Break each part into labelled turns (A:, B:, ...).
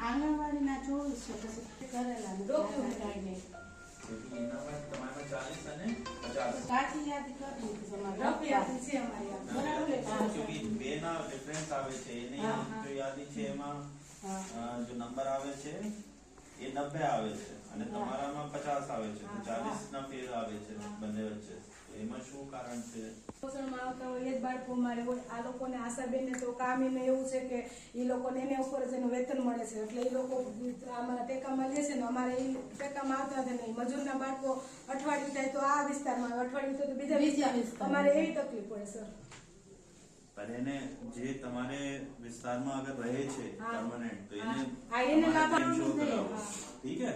A: આંગણવાડીના 24 કરેલા
B: जो नंबर आवे छे એ 90 આવે છે અને તમારામાં 50 આવે છે તો 40 ના ફેર આવે છે બંને વચ્ચે. એમાં શું કારણ છે?
C: પોષણમાં આવતા હોય એ જ બાળકો મારે હોય. આ લોકોને આશાબેનને તો કામ એને એવું છે કે એ લોકોને એને ઉપર જ એનું વેતન મળે છે એટલે એ લોકો અમારા ટેકામાં લે છે ને અમારે એ ટેકામાં આવતા હતા નહીં. મજૂરના બાળકો અઠવાડિયું થાય તો આ વિસ્તારમાં આવે, અઠવાડિયું તો બીજા વિસ્તાર અમારે એવી તકલીફ પડે સર.
B: પણ એને જે તમારે વિસ્તારમાં અગર રહે છે પરમાनेंट तो
C: એને લાભ
B: ઠીક है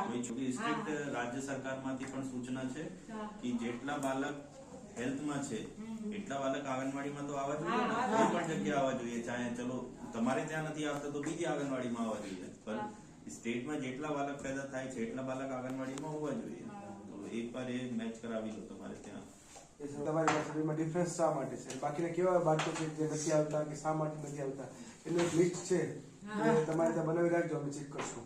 B: कोई छोटी स्ट्रिक्ट राज्य सरकार માંથી પણ સૂચના છે કે જેટલા બાળક હેલ્થમાં છે એટલા બાળક આંગણવાડીમાં તો આવવા જોઈએ ને, કોઈ પણ જગ્યાએ આવવા જોઈએ. ચાહે ચલો તમારે ત્યાં નથી આવતા તો બીજી આંગણવાડીમાં આવવા જોઈએ, પણ સ્ટેટમાં જેટલા બાળક પેદા થાય છે એટલા બાળક આંગણવાડીમાં હોવા જોઈએ. તો એક વાર એ મેચ કરાવી લો તમારે ત્યાં.
D: તમારી પાસે એમાં ડિફરન્સ શા માટે છે? બાકીના કેવા બાળકો છે જે નથી આવતા કે શા માટે નથી આવતા એનું એક લિસ્ટ છે, તમારે ત્યાં બનાવી રાખજો, અમે ચેક કરશું.